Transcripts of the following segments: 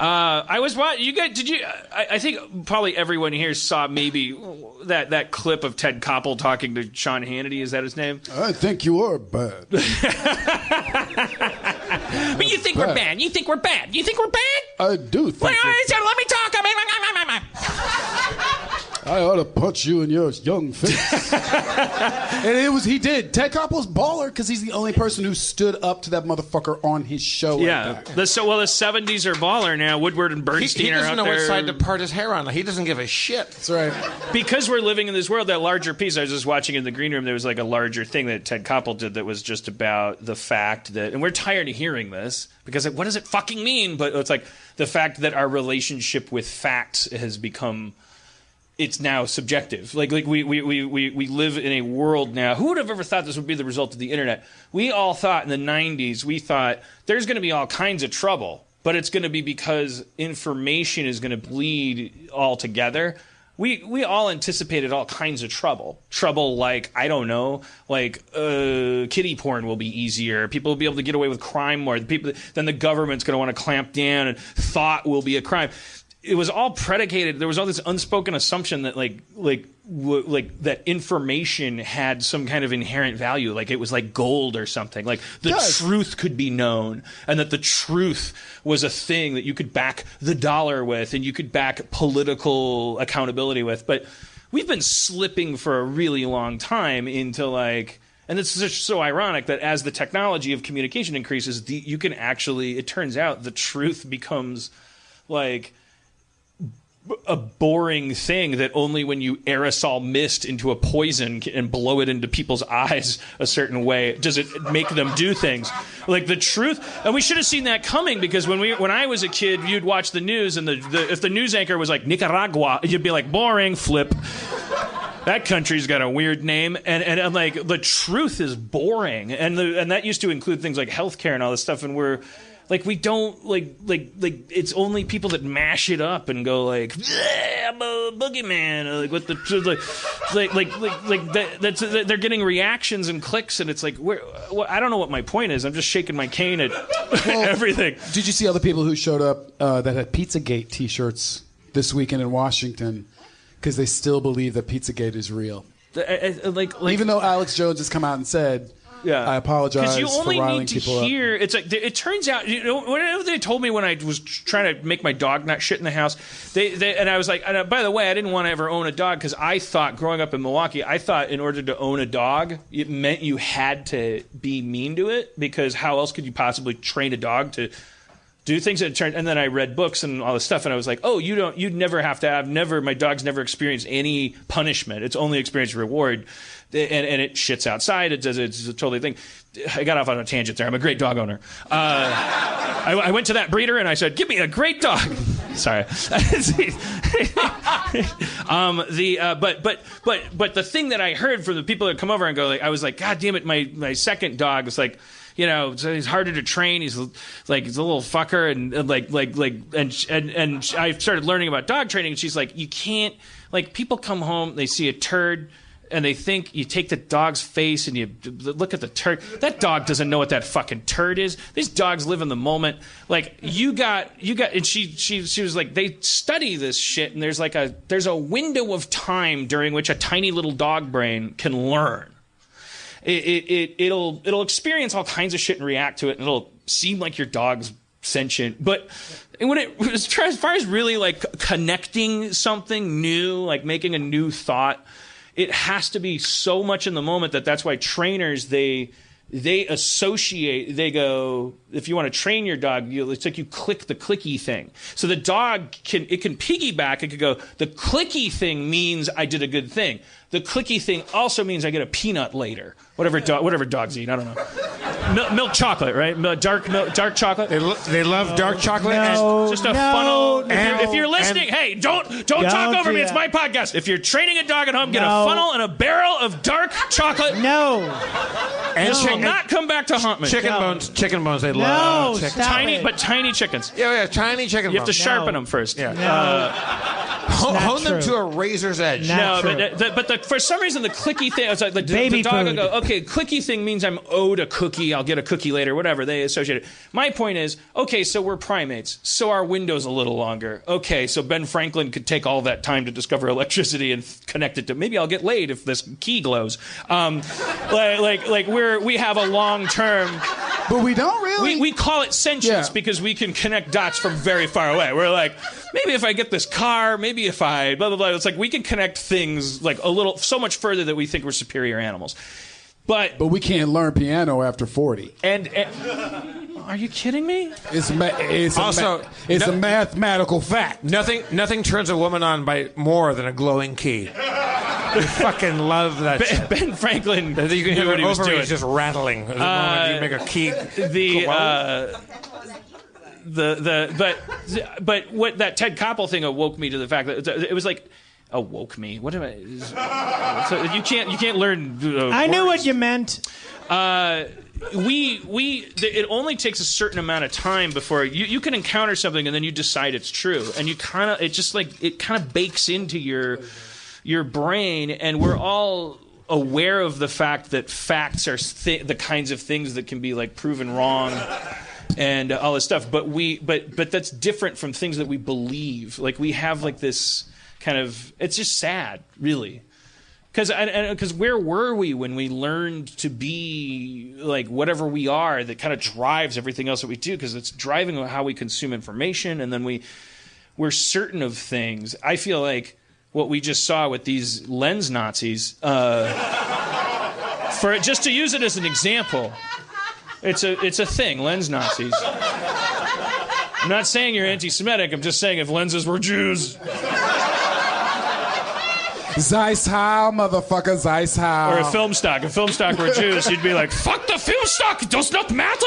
I was watching. You guys, did you? I think probably everyone here saw maybe that clip of Ted Koppel talking to Sean Hannity. Is that his name? I think you are bad. But you think we're bad. You think we're bad. You think we're bad? I do think. Let me talk. I ought to punch you in your young face. And he did. Ted Koppel's baller because he's the only person who stood up to that motherfucker on his show. Yeah. The 70s are baller now. Woodward and Bernstein are out there. He doesn't know what side to part his hair on. He doesn't give a shit. That's right. Because we're living in this world, that larger piece, I was just watching in the green room, there was like a larger thing that Ted Koppel did that was just about the fact that, and we're tired of hearing this, because what does it fucking mean? But it's like the fact that our relationship with facts has become... It's now subjective. Like we live in a world now. Who would have ever thought this would be the result of the internet? We all thought in the 90s, we thought there's going to be all kinds of trouble, but it's going to be because information is going to bleed all together. We all anticipated all kinds of trouble. Trouble like, I don't know, like kiddie porn will be easier. People will be able to get away with crime more. Then the government's going to want to clamp down, and thought will be a crime. It was all predicated. There was all this unspoken assumption that that information had some kind of inherent value, like it was like gold or something. Like the truth could be known, and that the truth was a thing that you could back the dollar with, and you could back political accountability with. But we've been slipping for a really long time into like. And it's just so ironic that as the technology of communication increases, you can actually. It turns out the truth becomes like. A boring thing that only when you aerosol mist into a poison and blow it into people's eyes a certain way does it make them do things. Like the truth, and we should have seen that coming, because when I was a kid, you'd watch the news, and if the news anchor was like Nicaragua, you'd be like, boring, flip. That country's got a weird name, and I'm like, the truth is boring, and that used to include things like healthcare and all this stuff, and we're. Like we don't like it's only people that mash it up and go like I'm a boogeyman, like what the that's they're getting reactions and clicks, and it's like I don't know what my point is. I'm just shaking my cane at everything. Did you see other people who showed up that had Pizzagate T-shirts this weekend in Washington because they still believe that Pizzagate is real? Even though Alex Jones has come out and said. Yeah, I apologize you only for riling need to people hear. up. It's like it turns out. Whenever they told me when I was trying to make my dog not shit in the house, and I was like, and by the way, I didn't want to ever own a dog because I thought growing up in Milwaukee, I thought in order to own a dog, it meant you had to be mean to it, because how else could you possibly train a dog to do things that turn? And then I read books and all this stuff, and I was like, oh, you'd never have to have my dog's never experienced any punishment. It's only experienced reward. And it shits outside. It's a totally thing. I got off on a tangent there. I'm a great dog owner. I went to that breeder and I said, "Give me a great dog." Sorry. But the thing that I heard from the people that come over and go, like, I was like, God damn it, my second dog was like. You know, so he's harder to train. He's a little fucker, and I started learning about dog training. And she's like, you can't, like, people come home, they see a turd, and they think you take the dog's face and you look at the turd. That dog doesn't know what that fucking turd is. These dogs live in the moment. Like you got, and she was like, they study this shit, and there's a window of time during which a tiny little dog brain can learn. It'll experience all kinds of shit and react to it, and it'll seem like your dog's sentient. But as far as really like connecting something new, like making a new thought, it has to be so much in the moment that's why trainers they associate. They go, if you want to train your dog, it's like you click the clicky thing. So the dog can piggyback. It could go, the clicky thing means I did a good thing. The clicky thing also means I get a peanut later. Whatever dogs eat, I don't know. Milk chocolate, right? Dark chocolate. They love dark chocolate. No, just a funnel. If you're listening, hey, don't talk over me. It's my podcast. If you're training a dog at home, get a funnel and a barrel of dark chocolate. No. And will not come back to haunt me. Chicken bones. They love chicken. Tiny chickens. Yeah, tiny chicken bones. You have to sharpen them first. Yeah. Hone them to a razor's edge. No, but for some reason the clicky thing. It's like the dog will go, okay, clicky thing means I'm owed a cookie. I'll get a cookie later, whatever. They associate it. My point is, okay, so we're primates. So our window's a little longer. Okay, so Ben Franklin could take all that time to discover electricity and connect it to. Maybe I'll get laid if this key glows. We have a long term. But we don't really. We call it sentience because we can connect dots from very far away. We're like, maybe if I get this car, maybe if I blah blah blah. It's like we can connect things like so much further that we think we're superior animals. But we can't learn piano after 40. And are you kidding me? It's a mathematical fact. Nothing turns a woman on by more than a glowing key. I fucking love that shit. Ben Franklin. You can hear what he was doing. It's just rattling. The moment you make a key. But what that Ted Koppel thing awoke me to the fact that it was like awoke me. What am I? So you can't learn. I knew what you meant. It only takes a certain amount of time before you can encounter something and then you decide it's true, and it kind of bakes into your brain, and we're all aware of the fact that facts are the kinds of things that can be like proven wrong and all this stuff, but that's different from things that we believe. Like we have like this kind of, it's just sad, really. Because where were we when we learned to be like whatever we are that kind of drives everything else that we do? Because it's driving how we consume information, and then we're certain of things. I feel like what we just saw with these lens Nazis, just to use it as an example, it's a thing, lens Nazis. I'm not saying you're anti-Semitic. I'm just saying if lenses were Jews. Zeiss how, motherfucker, Zeiss how. Or a film stock. If film stock were Jews, you'd be like, fuck the film stock, it does not matter.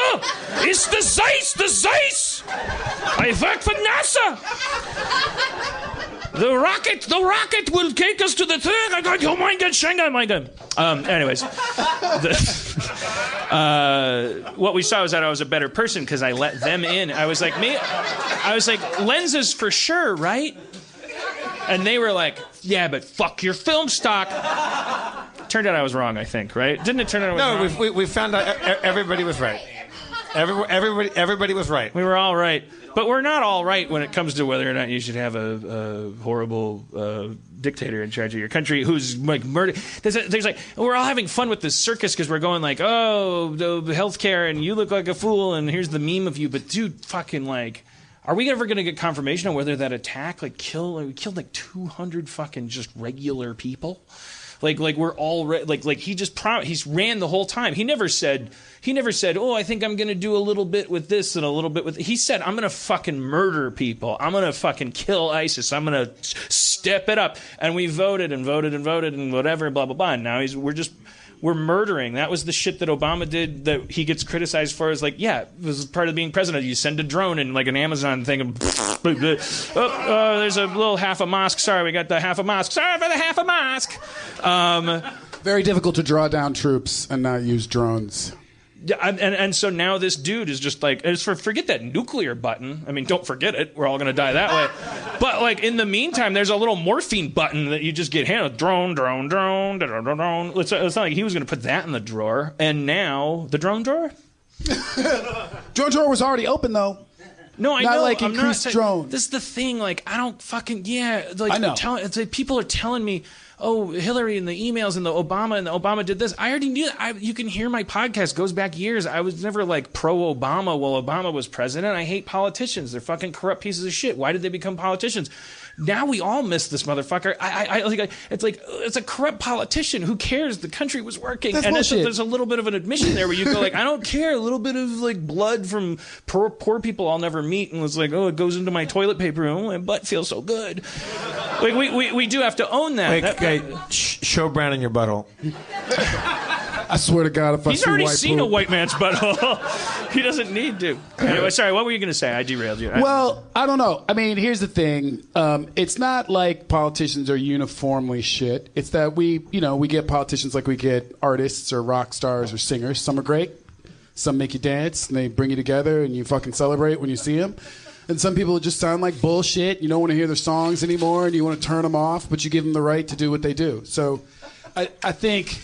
It's the Zeiss. I work for NASA. The rocket will take us to the thing. I go, oh my God, Shanghai, my God. Anyways, what we saw was that I was a better person because I let them in. I was like, lenses for sure, right? And they were like, yeah, but fuck your film stock. Turned out I was wrong, I think, right? Didn't it turn out I was wrong? No, we found out everybody was right. Everybody was right. We were all right. But we're not all right when it comes to whether or not you should have a horrible dictator in charge of your country who's like murder. There's like, we're all having fun with this circus because we're going like, oh, the healthcare, and you look like a fool, and here's the meme of you. But dude, fucking like, are we ever going to get confirmation on whether that attack killed like 200 fucking just regular people? Like we're all like he just he's ran the whole time. He never said, oh, I think I'm going to do a little bit with this and a little bit with. He said, I'm going to fucking murder people. I'm going to fucking kill ISIS. I'm going to step it up. And we voted and whatever, blah blah blah. And now we're murdering. That was the shit that Obama did that he gets criticized for. Is like, yeah, it was part of being president. You send a drone and like an Amazon thing and there's a little half a mosque. Sorry, we got the half a mosque. Sorry for the half a mosque. Very difficult to draw down troops and not use drones. Yeah, and so now this dude is just like, forget that nuclear button. I mean, don't forget it. We're all going to die that way. But like in the meantime, there's a little morphine button that you just get handed. Drone. It's not like he was going to put that in the drawer. And now the drone drawer? Drone drawer was already open though. No, I not know. Like I'm increased not drone. This is the thing. Like I don't fucking Like I know. It's like people are telling me, oh, Hillary and the emails and the Obama did this. I already knew that. You can hear my podcast goes back years. I was never like pro-Obama while Obama was president. I hate politicians. They're fucking corrupt pieces of shit. Why did they become politicians? Now we all miss this motherfucker. It's a corrupt politician. Who cares? The country was working. That's and bullshit. There's a little bit of an admission there where you go like, I don't care. A little bit of like blood from poor people I'll never meet, and was like, oh, it goes into my toilet paper. Oh, my butt feels so good. Like we do have to own that. Show Brandon your butthole. I swear to God, if I He's see already white seen poop. a white man's butthole. He doesn't need to. Anyway, sorry, what were you going to say? I derailed you. Well, I don't know. I mean, here's the thing. It's not like politicians are uniformly shit. It's that we get politicians like we get artists or rock stars or singers. Some are great. Some make you dance, and they bring you together, and you fucking celebrate when you see them. And some people just sound like bullshit. You don't want to hear their songs anymore, and you want to turn them off, but you give them the right to do what they do. So I think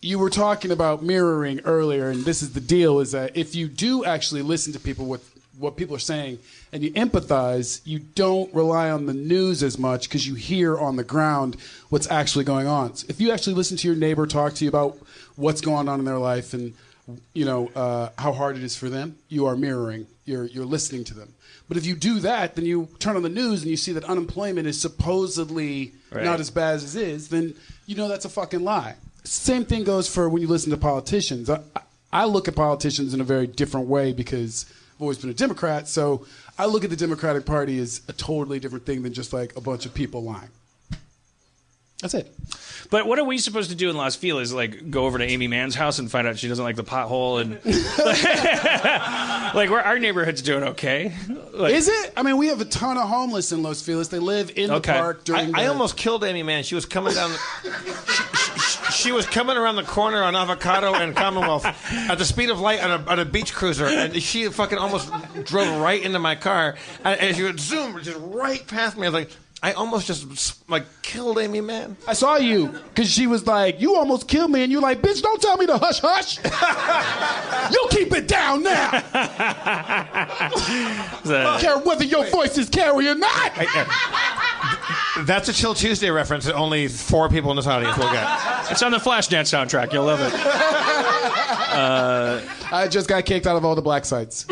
you were talking about mirroring earlier, and this is the deal, is that if you do actually listen to people with what people are saying and you empathize, you don't rely on the news as much because you hear on the ground what's actually going on. So if you actually listen to your neighbor talk to you about what's going on in their life and how hard it is for them, you are mirroring. You're listening to them. But if you do that, then you turn on the news and you see that unemployment is supposedly not as bad as it is, then you know that's a fucking lie. Same thing goes for when you listen to politicians. I look at politicians in a very different way because I've always been a Democrat, so I look at the Democratic Party as a totally different thing than just like a bunch of people lying. That's it. But what are we supposed to do in Los Feliz? Like, go over to Amy Mann's house and find out she doesn't like the pothole, and like, our neighborhood's doing okay. Like, is it? I mean, we have a ton of homeless in Los Feliz. They live in the park during. I almost killed Amy Mann. She was coming down. She was coming around the corner on Avocado and Commonwealth at the speed of light on a beach cruiser, and she fucking almost drove right into my car. And she would zoom just right past me. I was like, I almost just like killed Amy Mann. I saw you because she was like, "You almost killed me," and you're like, "Bitch, don't tell me to hush hush. You keep it down now. I don't care whether your voice is carry or not." That's a Chill Tuesday reference that only 4 people in this audience will get. It's on the Flashdance soundtrack. You'll love it. I just got kicked out of all the black sites.